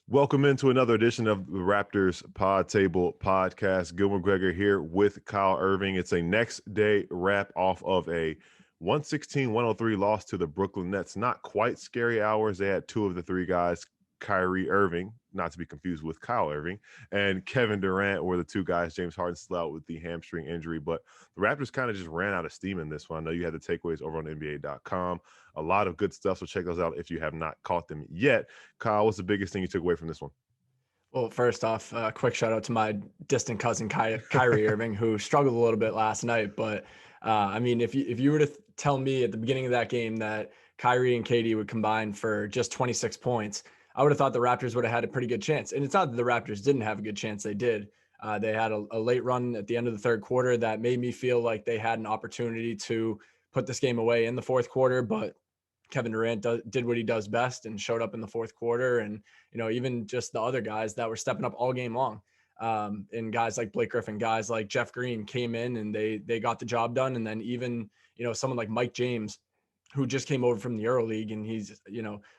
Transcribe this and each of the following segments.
Welcome into another edition of the Raptors Podtable Podcast. Gil McGregor here with Kyle Irving. It's a next day wrap off of a 116-103 loss to the Brooklyn Nets. Not quite scary hours. They had two of the three guys, Kyrie Irving, not to be confused with Kyle Irving, and Kevin Durant were the two guys. James Harden still out with the hamstring injury, but the Raptors kind of just ran out of steam in this one. I know you had the takeaways over on NBA.com. A lot of good stuff, so check those out if you have not caught them yet. Kyle, what's the biggest thing you took away from this one? Well, first off, quick shout out to my distant cousin Kyrie Irving, who struggled a little bit last night. But if you were to tell me at the beginning of that game that Kyrie and KD would combine for just 26 points, I would have thought the Raptors would have had a pretty good chance. And it's not that the Raptors didn't have a good chance; they did. They had a late run at the end of the third quarter that made me feel like they had an opportunity to put this game away in the fourth quarter, but Kevin Durant did what he does best and showed up in the fourth quarter. And, even just the other guys that were stepping up all game long. And guys like Blake Griffin, guys like Jeff Green came in and they got the job done. And then even, someone like Mike James, who just came over from the EuroLeague and he's,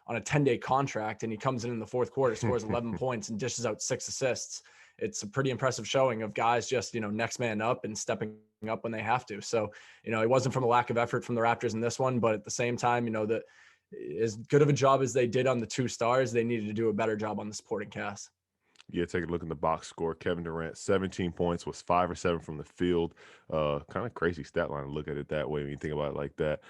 on a 10-day contract, and he comes in the fourth quarter, scores 11 points and dishes out 6 assists. It's a pretty impressive showing of guys just, next man up and stepping up when they have to. So, it wasn't from a lack of effort from the Raptors in this one, but at the same time, that as good of a job as they did on the 2 stars, they needed to do a better job on the supporting cast. Yeah, take a look in the box score. Kevin Durant, 17 points, was 5 or 7 from the field. Kind of crazy stat line to look at it that way when you think about it like that.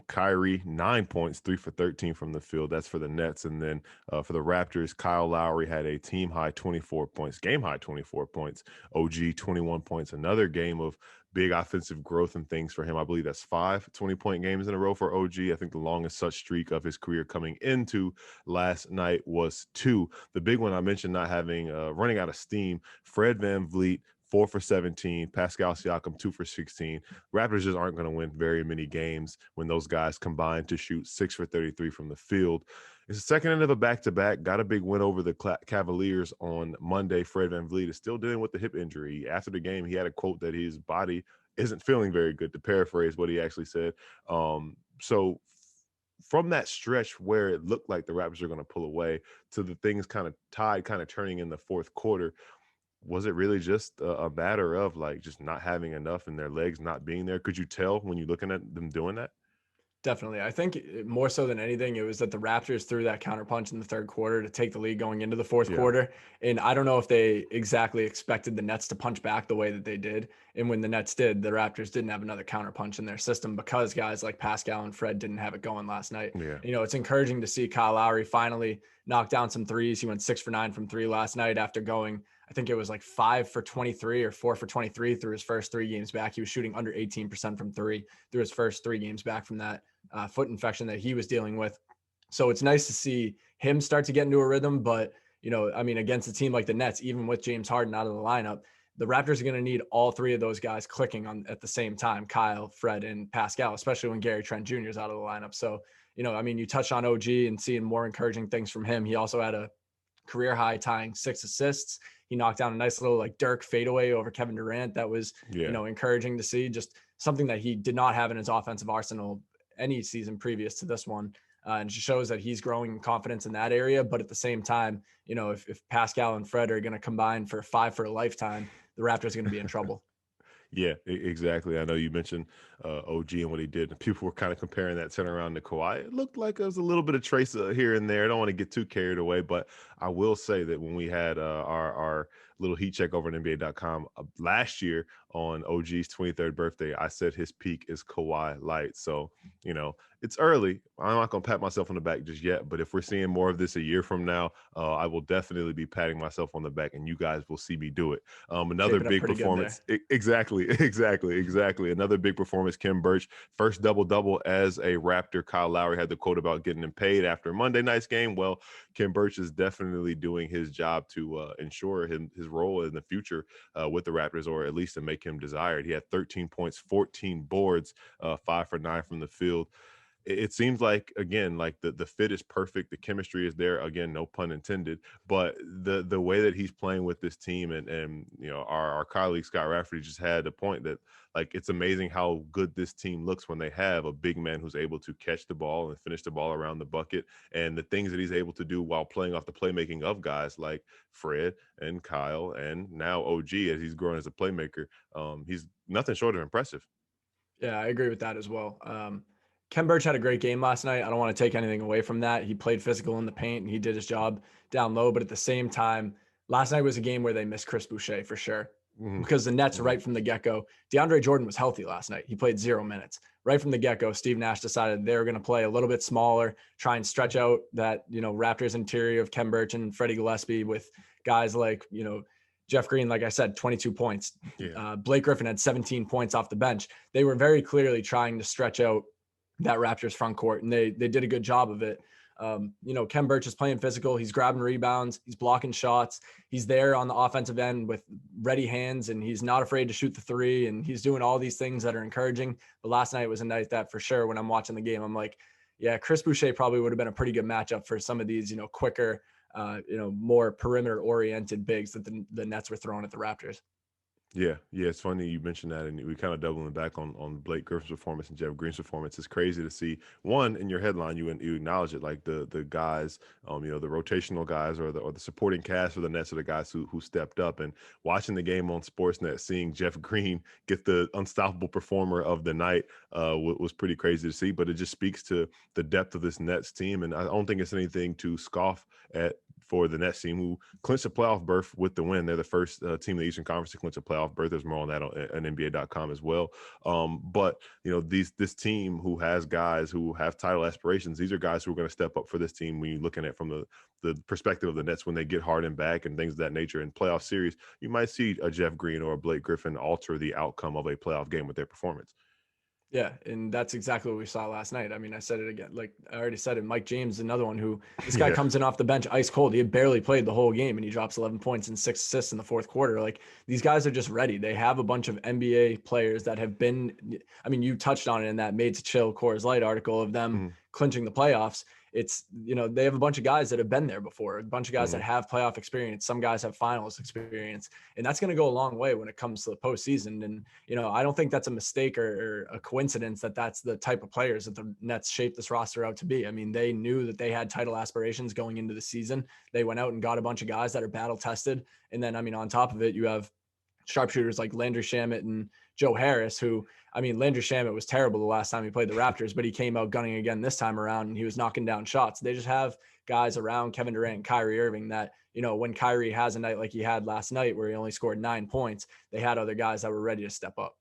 Kyrie, 9 points, 3 for 13 from the field. That's for the Nets. And then for the Raptors, Kyle Lowry had a team high 24 points, game high 24 points. OG, 21 points. Another game of big offensive growth and things for him. I believe that's 5 20-point games in a row for OG. I think the longest such streak of his career coming into last night was 2. The big one I mentioned not having running out of steam. Fred VanVleet, 4 for 17. Pascal Siakam, 2 for 16. Raptors just aren't going to win very many games when those guys combine to shoot 6 for 33 from the field. It's the second end of a back-to-back. Got a big win over the Cavaliers on Monday. Fred VanVleet is still dealing with the hip injury. After the game, he had a quote that his body isn't feeling very good, to paraphrase what he actually said. So from that stretch where it looked like the Raptors are going to pull away to the things kind of turning in the fourth quarter, was it really just a matter of like just not having enough and their legs not being there? Could you tell when you're looking at them doing that? Definitely. I think more so than anything, it was that the Raptors threw that counterpunch in the third quarter to take the lead going into the fourth quarter. And I don't know if they exactly expected the Nets to punch back the way that they did. And when the Nets did, the Raptors didn't have another counterpunch in their system because guys like Pascal and Fred didn't have it going last night. Yeah. It's encouraging to see Kyle Lowry finally knock down some threes. He went 6 for 9 from 3 last night after going, I think it was like 5 for 23 or 4 for 23 through his first 3 games back. He was shooting under 18% from 3 through his first 3 games back from that foot infection that he was dealing with. So it's nice to see him start to get into a rhythm. But, against a team like the Nets, even with James Harden out of the lineup, the Raptors are going to need all 3 of those guys clicking on at the same time, Kyle, Fred, and Pascal, especially when Gary Trent Jr. is out of the lineup. So, you touch on OG and seeing more encouraging things from him. He also had a career high tying 6 assists. He knocked down a nice little like Dirk fadeaway over Kevin Durant. That was, encouraging to see, just something that he did not have in his offensive arsenal any season previous to this one. And just shows that he's growing confidence in that area. But at the same time, if Pascal and Fred are going to combine for 5 for a lifetime, the Raptors are going to be in trouble. Yeah, exactly. I know you mentioned OG and what he did. People were kind of comparing that turnaround to Kawhi. It looked like there was a little bit of trace here and there. I don't want to get too carried away, but I will say that when we had our little heat check over at NBA.com last year on OG's 23rd birthday, I said his peak is Kawhi light. So, it's early. I'm not going to pat myself on the back just yet, but if we're seeing more of this a year from now, I will definitely be patting myself on the back, and you guys will see me do it. Another big performance. Exactly. Another big performance, Khem Birch, first double-double as a Raptor. Kyle Lowry had the quote about getting him paid after Monday night's game. Well, Khem Birch is definitely doing his job to ensure his role in the future with the Raptors, or at least to make him desired. He had 13 points, 14 boards, 5 for 9 from the field. it seems like, again, like the fit is perfect, the chemistry is there, again, no pun intended, but the way that he's playing with this team, and our colleague Scott Rafferty just had a point that, like, it's amazing how good this team looks when they have a big man who's able to catch the ball and finish the ball around the bucket, and the things that he's able to do while playing off the playmaking of guys like Fred and Kyle and now OG as he's growing as a playmaker. He's nothing short of impressive. Yeah, I agree with that as well. Ken Birch had a great game last night. I don't want to take anything away from that. He played physical in the paint and he did his job down low. But at the same time, last night was a game where they missed Chris Boucher for sure. Mhm. Because the Nets, Mhm. right from the get-go, DeAndre Jordan was healthy last night. He played 0 minutes. Right from the get-go, Steve Nash decided they were going to play a little bit smaller, try and stretch out that, Raptors interior of Ken Birch and Freddie Gillespie with guys like, Jeff Green, like I said, 22 points. Yeah. Blake Griffin had 17 points off the bench. They were very clearly trying to stretch out that Raptors front court, and they did a good job of it. Ken Birch is playing physical. He's grabbing rebounds. He's blocking shots. He's there on the offensive end with ready hands, and he's not afraid to shoot the three, and he's doing all these things that are encouraging. But last night was a night that for sure when I'm watching the game, I'm like, yeah, Chris Boucher probably would have been a pretty good matchup for some of these, quicker, more perimeter oriented bigs that the Nets were throwing at the Raptors. Yeah, it's funny you mentioned that, and we kind of doubling back on Blake Griffin's performance and Jeff Green's performance. It's crazy to see. One, in your headline, you acknowledge it, like the guys, the rotational guys or the supporting cast for the Nets are the guys who stepped up. And watching the game on Sportsnet, seeing Jeff Green get the unstoppable performer of the night was pretty crazy to see. But it just speaks to the depth of this Nets team, and I don't think it's anything to scoff at for the Nets team, who clinched a playoff berth with the win. They're the first team in the Eastern Conference to clinch a playoff berth. There's more on that on NBA.com as well. But this team who has guys who have title aspirations, these are guys who are going to step up for this team when you're looking at it from the perspective of the Nets when they get Harden back and things of that nature in playoff series. You might see a Jeff Green or a Blake Griffin alter the outcome of a playoff game with their performance. Yeah, and that's exactly what we saw last night. I mean, I said it again. Like I already said it. Mike James, another one who this guy comes in off the bench ice cold. He had barely played the whole game, and he drops 11 points and 6 assists in the fourth quarter. Like these guys are just ready. They have a bunch of NBA players that have been. I mean, you touched on it in that Made to Chill Coors Light article of them clinching the playoffs. It's, they have a bunch of guys that have been there before, a bunch of guys that have playoff experience. Some guys have finals experience, and that's going to go a long way when it comes to the postseason. And, I don't think that's a mistake or a coincidence that that's the type of players that the Nets shaped this roster out to be. I mean, they knew that they had title aspirations going into the season. They went out and got a bunch of guys that are battle tested. And then, I mean, on top of it, you have sharpshooters like Landry Shamet and Joe Harris, who, I mean, Landry Shamet was terrible the last time he played the Raptors, but he came out gunning again this time around and he was knocking down shots. They just have guys around Kevin Durant and Kyrie Irving that, when Kyrie has a night like he had last night where he only scored 9 points, they had other guys that were ready to step up.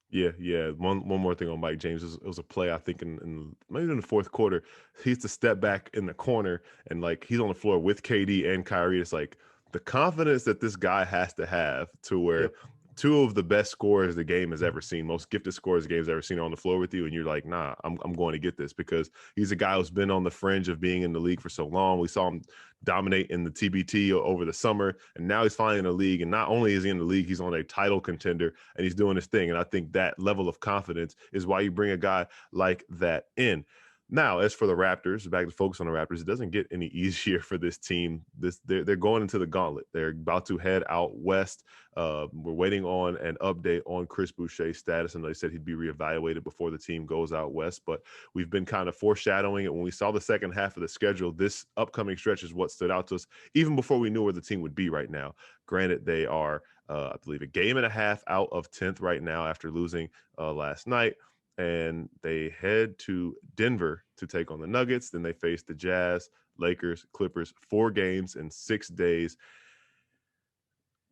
Yeah. One more thing on Mike James. It was a play, I think, in maybe in the fourth quarter. He used to step back in the corner and like he's on the floor with KD and Kyrie. It's like the confidence that this guy has to have to where two of the best scorers the game has ever seen, most gifted scorers the game has ever seen on the floor with you. And you're like, nah, I'm going to get this because he's a guy who's been on the fringe of being in the league for so long. We saw him dominate in the TBT over the summer, and now he's finally in the league. And not only is he in the league, he's on a title contender and he's doing his thing. And I think that level of confidence is why you bring a guy like that in. Now, as for the Raptors, back to focus on the Raptors, it doesn't get any easier for this team. They're going into the gauntlet. They're about to head out west. We're waiting on an update on Chris Boucher's status. And they said he'd be reevaluated before the team goes out west. But we've been kind of foreshadowing it. When we saw the second half of the schedule, this upcoming stretch is what stood out to us, even before we knew where the team would be right now. Granted, they are, I believe, a game and a half out of 10th right now after losing last night. And they head to Denver to take on the Nuggets. Then they face the Jazz, Lakers, Clippers, 4 games in 6 days.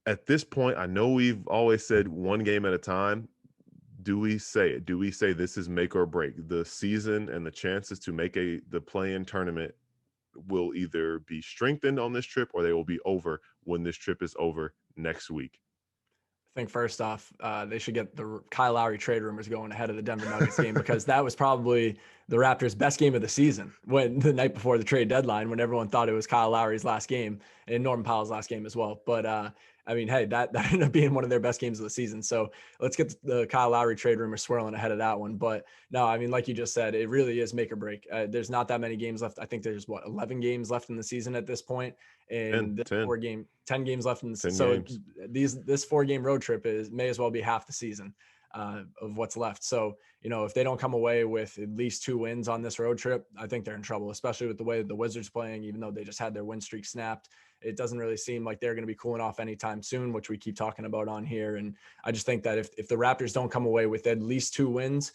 At this point, I know we've always said 1 game at a time. Do we say it? Do we say this is make or break? The season and the chances to make the play-in tournament will either be strengthened on this trip or they will be over when this trip is over next week. I think first off, they should get the Kyle Lowry trade rumors going ahead of the Denver Nuggets game because that was probably the Raptors' best game of the season when the night before the trade deadline, when everyone thought it was Kyle Lowry's last game and Norman Powell's last game as well. But I mean, hey, that ended up being one of their best games of the season. So let's get the Kyle Lowry trade rumor swirling ahead of that one. But no, I mean, like you just said, it really is make or break. There's not that many games left. I think there's 11 games left in the season at this point, 10, and this 10, 10 games left in the 10 so games. this 4-game road trip may as well be half the season of what's left. So, if they don't come away with at least 2 wins on this road trip, I think they're in trouble, especially with the way that the Wizards playing, even though they just had their win streak snapped. It doesn't really seem like they're going to be cooling off anytime soon, which we keep talking about on here. And I just think that if the Raptors don't come away with at least 2 wins,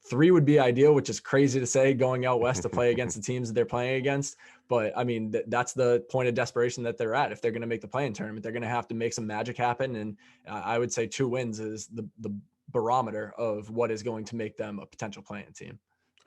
3 would be ideal, which is crazy to say going out west to play against the teams that they're playing against. But I mean, that's the point of desperation that they're at. If they're going to make the play-in tournament, they're going to have to make some magic happen. And I would say 2 wins is the barometer of what is going to make them a potential play-in team.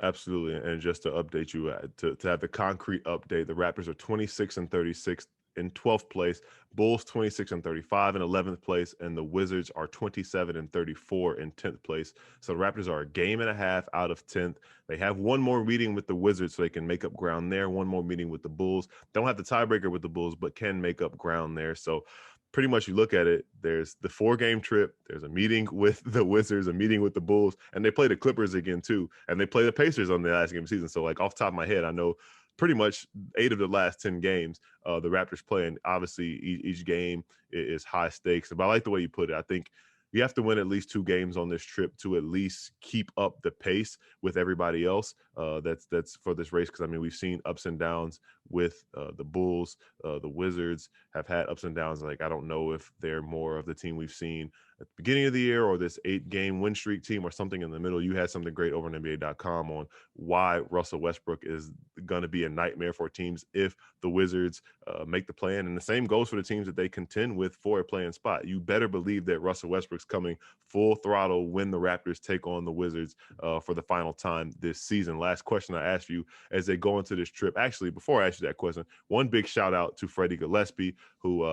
Absolutely. And just to update you, to have the concrete update, the Raptors are 26-36 in 12th place, Bulls 26-35 in 11th place, and the Wizards are 27-34 in 10th place. So the Raptors are a game and a half out of 10th. They have one more meeting with the Wizards so they can make up ground there, one more meeting with the Bulls. Don't have the tiebreaker with the Bulls, but can make up ground there. So pretty much you look at it, there's the 4-game trip, there's a meeting with the Wizards, a meeting with the Bulls, and they play the Clippers again too, and they play the Pacers on the last game of the season. So like off the top of my head, I know pretty much 8 of the last 10 games the Raptors play, and obviously each game is high stakes. But I like the way you put it. I think you have to win at least 2 games on this trip to at least keep up the pace with everybody else that's for this race. Because I mean, we've seen ups and downs with the Bulls. The Wizards have had ups and downs. Like, I don't know if they're more of the team we've seen at the beginning of the year or this 8-game win streak team or something in the middle. You had something great over on NBA.com on why Russell Westbrook is going to be a nightmare for teams if the Wizards make the play-in. And the same goes for the teams that they contend with for a play-in spot. You better believe that Russell Westbrook's coming full throttle when the Raptors take on the Wizards for the final time this season. Last question I asked you as they go into this trip. Actually, before I ask you that question, one big shout out to Freddie Gillespie, who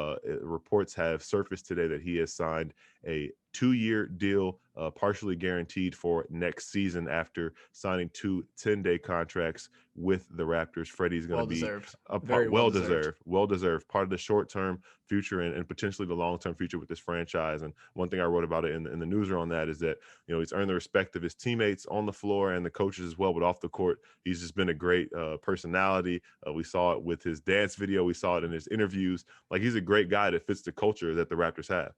reports have surfaced today that he has signed a 2-year deal, partially guaranteed for next season after signing 2 10-day contracts with the Raptors. Freddie's going to be well-deserved part of the short-term future and potentially the long-term future with this franchise. And one thing I wrote about it in the newsroom on that is that, he's earned the respect of his teammates on the floor and the coaches as well, but off the court, he's just been a great personality. We saw it with his dance video. We saw it in his interviews. Like, he's a great guy that fits the culture that the Raptors have.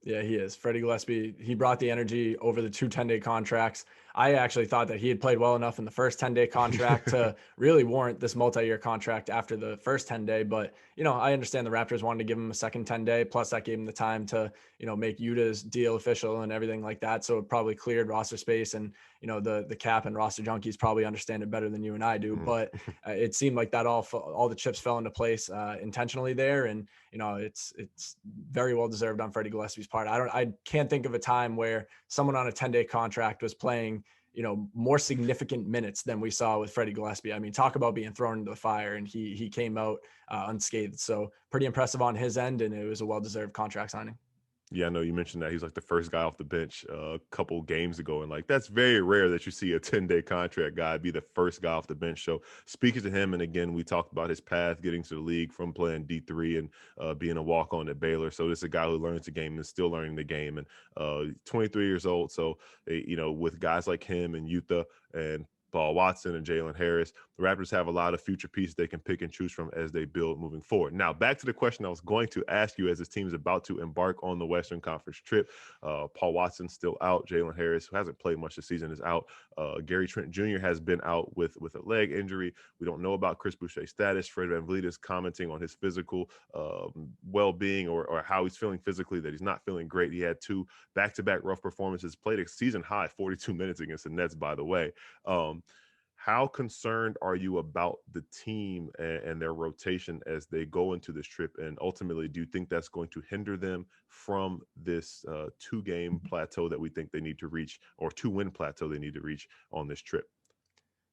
Yeah, he is. Freddie Gillespie, he brought the energy over the 2 10-day contracts. I actually thought that he had played well enough in the first 10-day contract to really warrant this multi-year contract after the first 10-day. But, I understand the Raptors wanted to give him a second 10-day, plus that gave him the time to, make Utah's deal official and everything like that. So it probably cleared roster space, and, the cap and roster junkies probably understand it better than you and I do. But it seemed like that all the chips fell into place intentionally there. And, it's very well deserved on Freddie Gillespie's part. I can't think of a time where someone on a 10-day contract was playing, more significant minutes than we saw with Freddie Gillespie. I mean, talk about being thrown into the fire, and he came out unscathed. So pretty impressive on his end, and it was a well-deserved contract signing. Yeah, I know you mentioned that he's like the first guy off the bench a couple games ago, and like that's very rare that you see a 10-day contract guy be the first guy off the bench. So speaking to him, and again, we talked about his path getting to the league from playing D3 and being a walk-on at Baylor. So this is a guy who learns the game and is still learning the game, and 23 years old. So with guys like him and Utah and Paul Watson and Jalen Harris, the Raptors have a lot of future pieces they can pick and choose from as they build moving forward. Now, back to the question I was going to ask you as this team is about to embark on the Western Conference trip. Paul Watson's still out. Jalen Harris, who hasn't played much this season, is out. Gary Trent Jr. has been out with a leg injury. We don't know about Chris Boucher's status. Fred VanVleet is commenting on his physical well-being or how he's feeling physically, that he's not feeling great. He had 2 back-to-back rough performances, played a season high 42 minutes against the Nets, by the way. How concerned are you about the team and their rotation as they go into this trip? And ultimately, do you think that's going to hinder them from this 2-game plateau that we think they need to reach, or 2-win plateau they need to reach on this trip?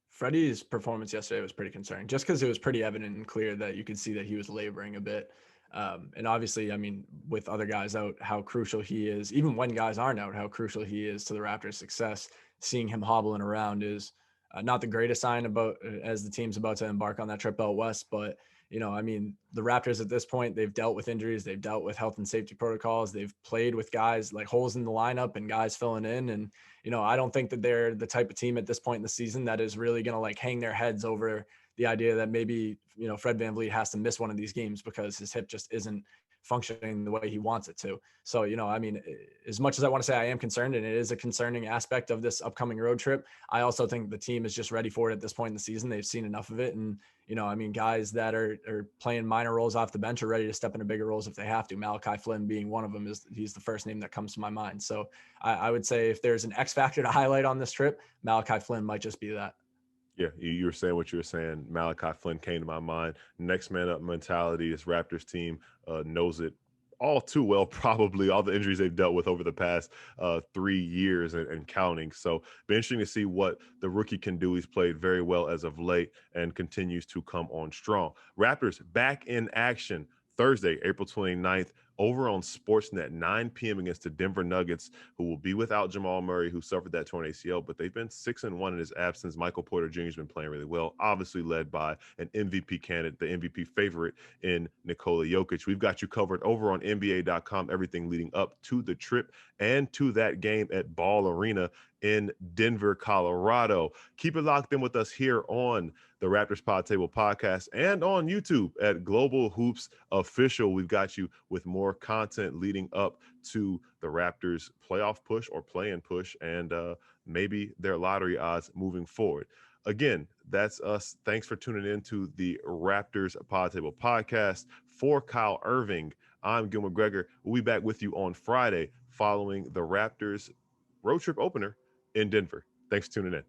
Freddie's performance yesterday was pretty concerning, just because it was pretty evident and clear that you could see that he was laboring a bit. And obviously, I mean, with other guys out, how crucial he is, even when guys aren't out, how crucial he is to the Raptors' success. Seeing him hobbling around is not the greatest sign about as the team's about to embark on that trip out west. But I mean, the Raptors at this point, they've dealt with injuries, they've dealt with health and safety protocols, they've played with guys like holes in the lineup and guys filling in. And, I don't think that they're the type of team at this point in the season that is really going to like hang their heads over the idea that maybe, Fred VanVleet has to miss one of these games because his hip just isn't functioning the way he wants it to. So, I mean, as much as I want to say I am concerned, and it is a concerning aspect of this upcoming road trip, I also think the team is just ready for it at this point in the season. They've seen enough of it. And, I mean, guys that are playing minor roles off the bench are ready to step into bigger roles if they have to. Malachi Flynn being one of them, he's the first name that comes to my mind. So I would say if there's an X factor to highlight on this trip, Malachi Flynn might just be that. Yeah, you were saying what you were saying. Malachi Flynn came to my mind. Next man up mentality. This Raptors team knows it all too well, probably all the injuries they've dealt with over the past 3 years and counting. So be interesting to see what the rookie can do. He's played very well as of late and continues to come on strong. Raptors back in action Thursday, April 29th, over on Sportsnet, 9 p.m. against the Denver Nuggets, who will be without Jamal Murray, who suffered that torn ACL, but they've been 6-1 in his absence. Michael Porter Jr. has been playing really well, obviously led by an MVP candidate, the MVP favorite in Nikola Jokic. We've got you covered over on NBA.com, everything leading up to the trip and to that game at Ball Arena in Denver, Colorado. Keep it locked in with us here on the Raptors Podtable Podcast and on YouTube at Global Hoops Official. We've got you with more content leading up to the Raptors playoff push or play-in push and maybe their lottery odds moving forward. Again, that's us. Thanks for tuning in to the Raptors Podtable Podcast. For Kyle Irving, I'm Gil McGregor. We'll be back with you on Friday following the Raptors road trip opener in Denver. Thanks for tuning in.